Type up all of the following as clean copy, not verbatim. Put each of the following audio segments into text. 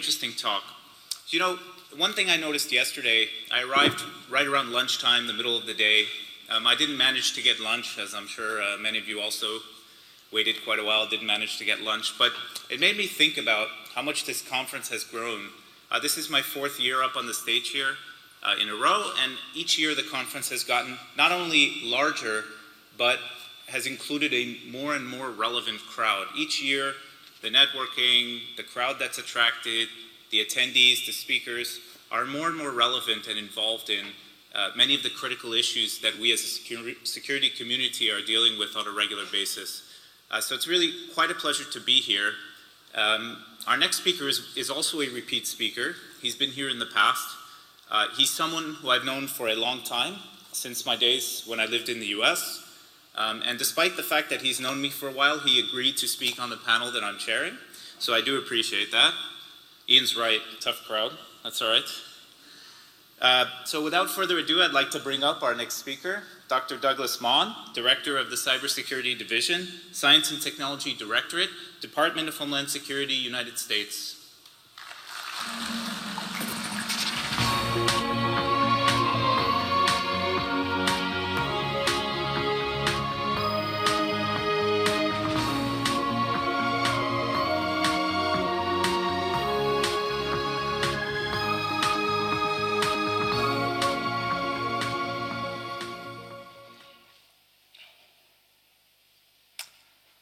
interesting talk. You know, one thing I noticed yesterday, I arrived right around lunchtime, the middle of the day. I didn't manage to get lunch, as I'm sure many of you also waited quite a while, didn't manage to get lunch, but it made me think about how much this conference has grown. This is my 4th year up on the stage here in a row, and each year the conference has gotten not only larger, but has included a more and more relevant crowd. Each year, the networking, the crowd that's attracted, the attendees, the speakers, are more and more relevant and involved in many of the critical issues that we as a security community are dealing with on a regular basis. So it's really quite a pleasure to be here. Our next speaker is also a repeat speaker. He's been here in the past. He's someone who I've known for a long time, since my days when I lived in the US. And despite the fact that he's known me for a while, he agreed to speak on the panel that I'm chairing. So I do appreciate that. Ian's right, tough crowd, that's all right. So without further ado, I'd like to bring up our next speaker, Dr. Douglas Maughan, Director of the Cybersecurity Division, Science and Technology Directorate, Department of Homeland Security, United States.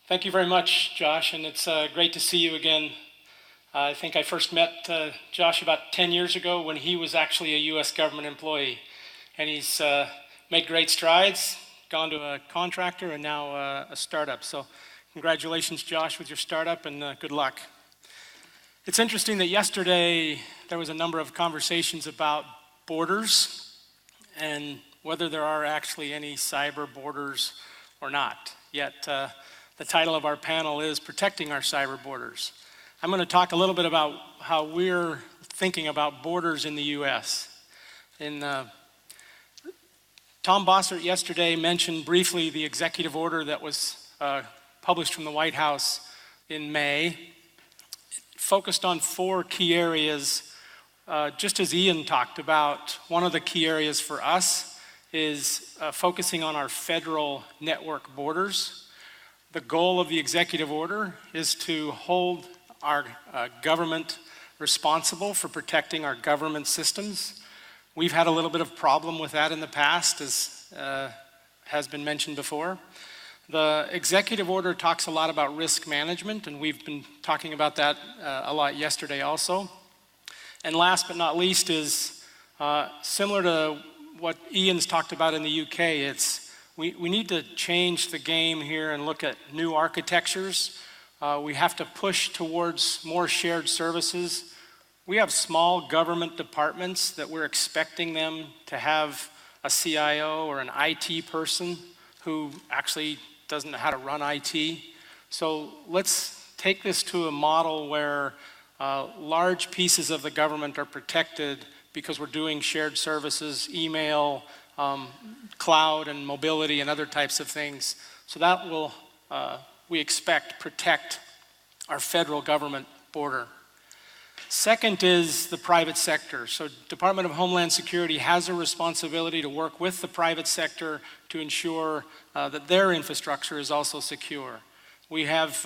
Thank you very much, Josh, and it's great to see you again. I think I first met Josh about 10 years ago when he was actually a U.S. government employee, and he's made great strides, gone to a contractor, and now a startup. So congratulations, Josh, with your startup, and good luck. It's interesting that yesterday there was a number of conversations about borders and whether there are actually any cyber borders or not. Yet the title of our panel is Protecting Our Cyber Borders. I'm going to talk a little bit about how we're thinking about borders in the U.S. Tom Bossert yesterday mentioned briefly the executive order that was published from the White House in May. It focused on 4 key areas. Just as Ian talked about, one of the key areas for us is focusing on our federal network borders. The goal of the executive order is to hold our government responsible for protecting our government systems. We've had a little bit of problem with that in the past, as has been mentioned before. The executive order talks a lot about risk management, and we've been talking about that a lot yesterday also. And last but not least is similar to what Ian's talked about in the UK. We need to change the game here and look at new architectures. We have to push towards more shared services. We have small government departments that we're expecting them to have a CIO or an IT person who actually doesn't know how to run IT. So let's take this to a model where large pieces of the government are protected because we're doing shared services, email, cloud and mobility and other types of things. So that will, we expect, protect our federal government border. Second is the private sector. So Department of Homeland Security has a responsibility to work with the private sector to ensure that their infrastructure is also secure. We have,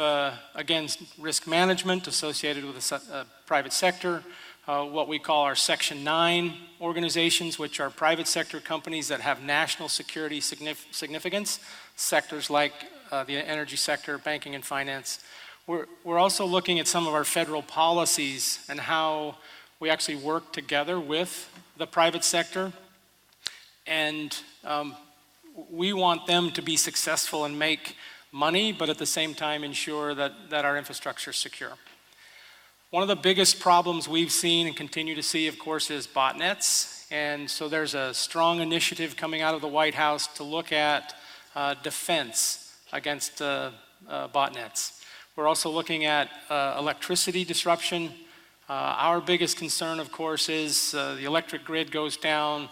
again, risk management associated with the private sector. What we call our Section 9 organizations, which are private sector companies that have national security significance, sectors like the energy sector, banking and finance. We're also looking at some of our federal policies and how we actually work together with the private sector. And we want them to be successful and make money, but at the same time ensure that our infrastructure is secure. One of the biggest problems we've seen and continue to see, of course, is botnets. And so there's a strong initiative coming out of the White House to look at defense against botnets. We're also looking at electricity disruption. Our biggest concern, of course, is the electric grid goes down.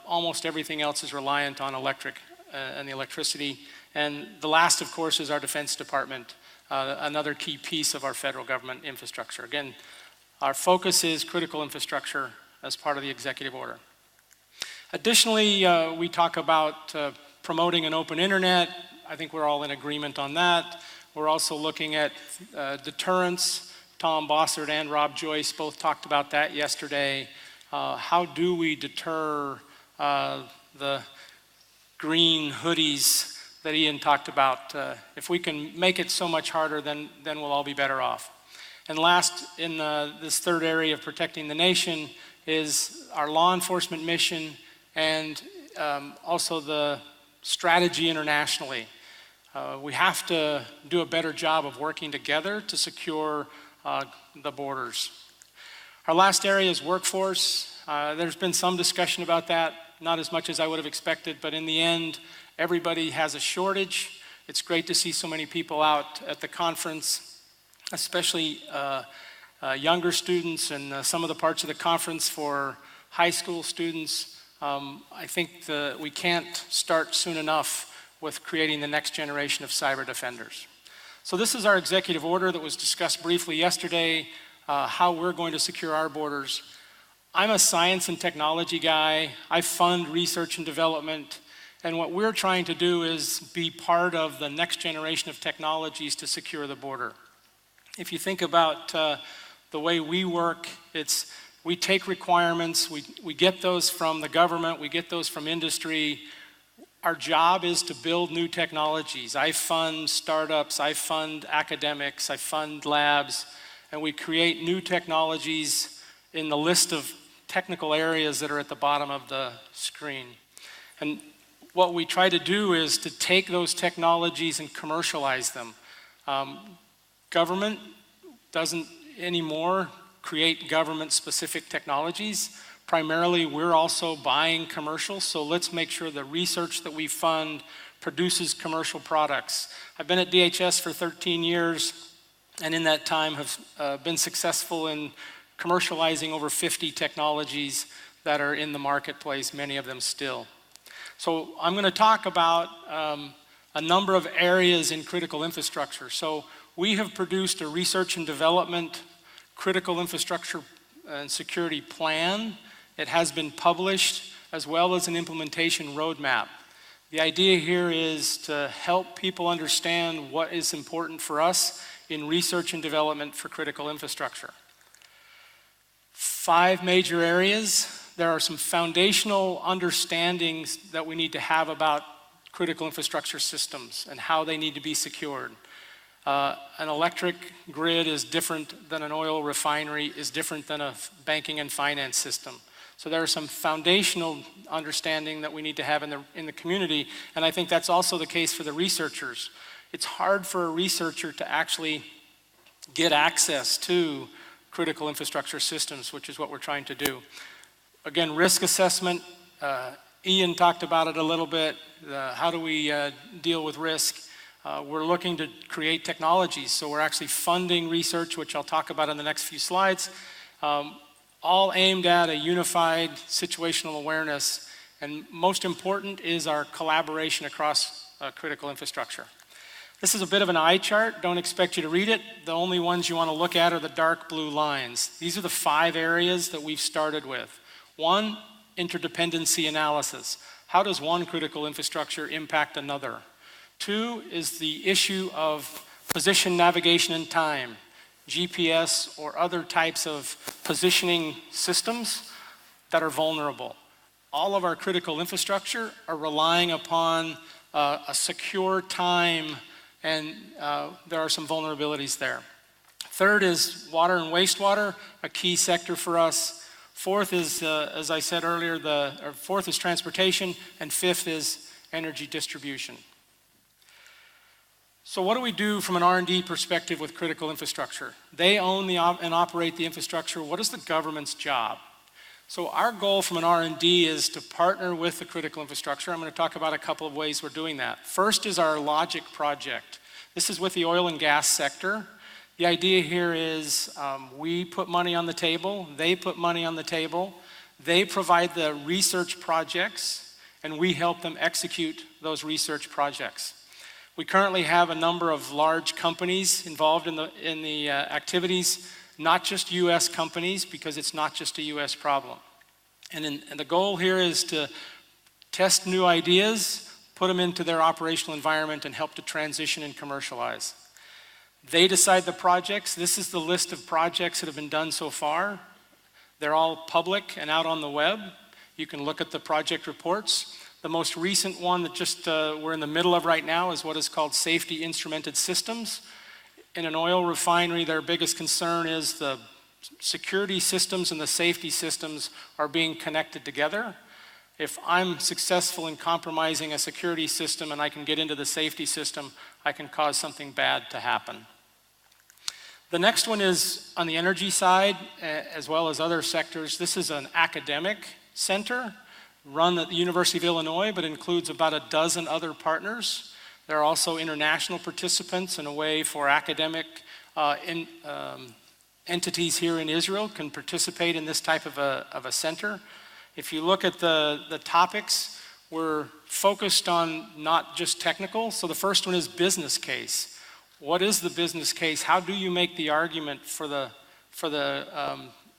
Almost everything else is reliant on electric and the electricity. And the last, of course, is our Defense Department. Another key piece of our federal government infrastructure. Again, Our focus is critical infrastructure as part of the executive order. Additionally, we talk about promoting an open internet. I think we're all in agreement on that. We're also looking at deterrence. Tom Bossert and Rob Joyce both talked about that yesterday. How do we deter the green hoodies that Ian talked about? If we can make it so much harder, then we'll all be better off. And last, in this third area of protecting the nation, is our law enforcement mission and also the strategy internationally. We have to do a better job of working together to secure the borders. Our last area is workforce. There's been some discussion about that, not as much as I would have expected, but in the end, everybody has a shortage. It's great to see so many people out at the conference, especially younger students and some of the parts of the conference for high school students. I think we can't start soon enough with creating the next generation of cyber defenders. So this is our executive order that was discussed briefly yesterday, how we're going to secure our borders. I'm a science and technology guy. I fund research and development. And what we're trying to do is be part of the next generation of technologies to secure the border. If you think about the way we work, we take requirements, we get those from the government, we get those from industry. Our job is to build new technologies. I fund startups, I fund academics, I fund labs, and we create new technologies in the list of technical areas that are at the bottom of the screen. And what we try to do is to take those technologies and commercialize them. Government doesn't anymore create government-specific technologies. Primarily, we're also buying commercial, so let's make sure the research that we fund produces commercial products. I've been at DHS for 13 years, and in that time have been successful in commercializing over 50 technologies that are in the marketplace, many of them still. So I'm going to talk about a number of areas in critical infrastructure. So we have produced a research and development critical infrastructure and security plan. It has been published, as well as an implementation roadmap. The idea here is to help people understand what is important for us in research and development for critical infrastructure. 5 major areas. There are some foundational understandings that we need to have about critical infrastructure systems and how they need to be secured. An electric grid is different than an oil refinery, is different than a banking and finance system. So there are some foundational understanding that we need to have in the community, and I think that's also the case for the researchers. It's hard for a researcher to actually get access to critical infrastructure systems, which is what we're trying to do. Again, risk assessment, Ian talked about it a little bit. How do we deal with risk? We're looking to create technologies, so we're actually funding research, which I'll talk about in the next few slides, all aimed at a unified situational awareness, and most important is our collaboration across critical infrastructure. This is a bit of an eye chart. Don't expect you to read it. The only ones you want to look at are the dark blue lines. These are the 5 areas that we've started with. 1, interdependency analysis. How does one critical infrastructure impact another? 2 is the issue of position, navigation, and time. GPS or other types of positioning systems that are vulnerable. All of our critical infrastructure are relying upon a secure time, and there are some vulnerabilities there. 3rd is water and wastewater, a key sector for us. 4th is, as I said earlier, 4th is transportation, and 5th is energy distribution. So what do we do from an R&D perspective with critical infrastructure? They own and operate the infrastructure. What is the government's job? So our goal from an R&D is to partner with the critical infrastructure. I'm going to talk about a couple of ways we're doing that. First is our Logic project. This is with the oil and gas sector. The idea here is we put money on the table, they put money on the table, they provide the research projects, and we help them execute those research projects. We currently have a number of large companies involved in the activities. not just US companies, because it's not just a US problem. And the goal here is to test new ideas, put them into their operational environment, and help to transition and commercialize. They decide the projects. This is the list of projects that have been done so far. They're all public and out on the web. You can look at the project reports. The most recent one that just we're in the middle of right now is what is called safety instrumented systems. In an oil refinery, their biggest concern is the security systems and the safety systems are being connected together. If I'm successful in compromising a security system and I can get into the safety system, I can cause something bad to happen. The next one is on the energy side, as well as other sectors. This is an academic center run at the University of Illinois, but includes about a dozen other partners. There are also international participants in a way for academic entities here in Israel can participate in this type of a center. If you look at the topics, we're focused on not just technical. So the first one is business case. What is the business case? How do you make the argument for the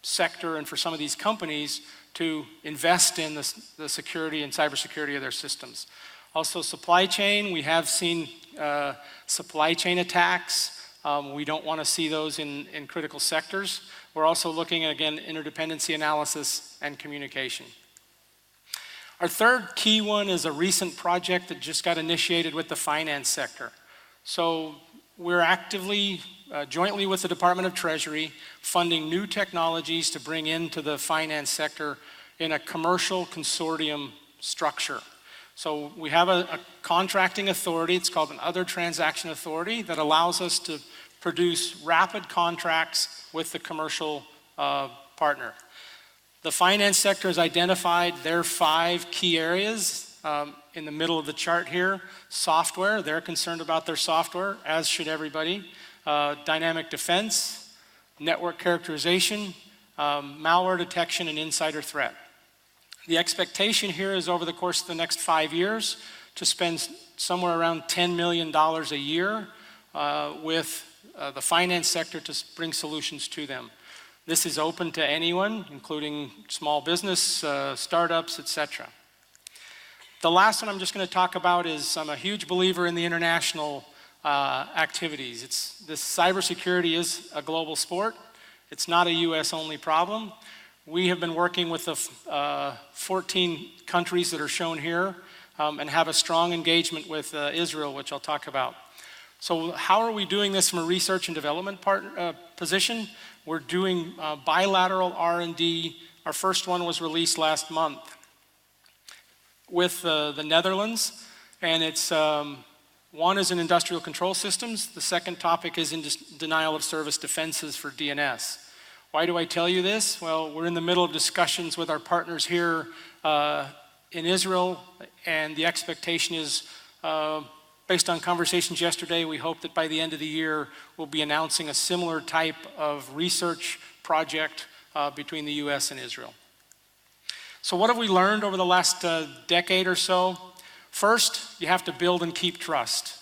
sector and for some of these companies to invest in the security and cybersecurity of their systems? Also supply chain, we have seen supply chain attacks. We don't want to see those in critical sectors. We're also looking at, again, interdependency analysis and communication. Our third key one is a recent project that just got initiated with the finance sector. So we're actively, jointly with the Department of Treasury, funding new technologies to bring into the finance sector in a commercial consortium structure. So we have a contracting authority, it's called an other transaction authority, that allows us to produce rapid contracts with the commercial partner. The finance sector has identified their 5 key areas in the middle of the chart here. Software, they're concerned about their software, as should everybody. Dynamic defense, network characterization, malware detection, and insider threat. The expectation here is over the course of the next 5 years to spend somewhere around $10 million a year with the finance sector to bring solutions to them. This is open to anyone, including small business, startups, etc. The last one I'm just going to talk about is I'm a huge believer in the international activities. This cybersecurity is a global sport. It's not a US only problem. We have been working with the 14 countries that are shown here and have a strong engagement with Israel, which I'll talk about. So how are we doing this from a research and development position? We're doing bilateral R&D. Our first one was released last month with the Netherlands, and it's one is in industrial control systems. The second topic is in denial of service defenses for DNS. Why do I tell you this? Well, we're in the middle of discussions with our partners here in Israel, and the expectation is, based on conversations yesterday, we hope that by the end of the year, we'll be announcing a similar type of research project between the US and Israel. So what have we learned over the last decade or so? First, you have to build and keep trust.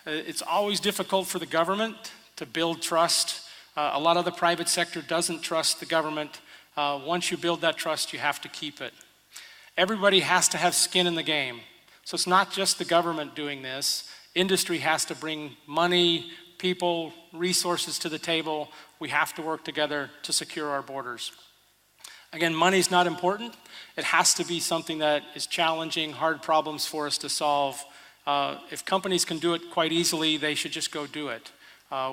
It's always difficult for the government to build trust. A lot of the private sector doesn't trust the government. Once you build that trust, you have to keep it. Everybody has to have skin in the game. So it's not just the government doing this. Industry has to bring money, people, resources to the table. We have to work together to secure our borders. Again, money's not important. It has to be something that is challenging, hard problems for us to solve. If companies can do it quite easily, they should just go do it.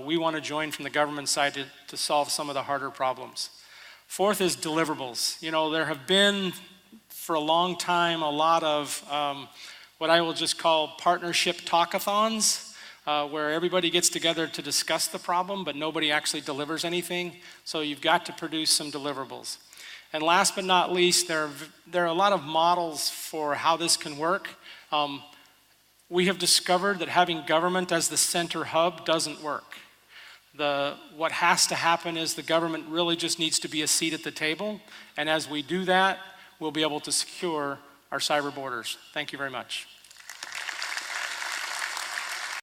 We want to join from the government side to solve some of the harder problems. Fourth is deliverables. You know, there have been, for a long time, a lot of what I will just call partnership talkathons, where everybody gets together to discuss the problem, but nobody actually delivers anything. So you've got to produce some deliverables. And last but not least, there are a lot of models for how this can work. We have discovered that having government as the center hub doesn't work. What has to happen is the government really just needs to be a seat at the table. And as we do that, we'll be able to secure our cyber borders. Thank you very much.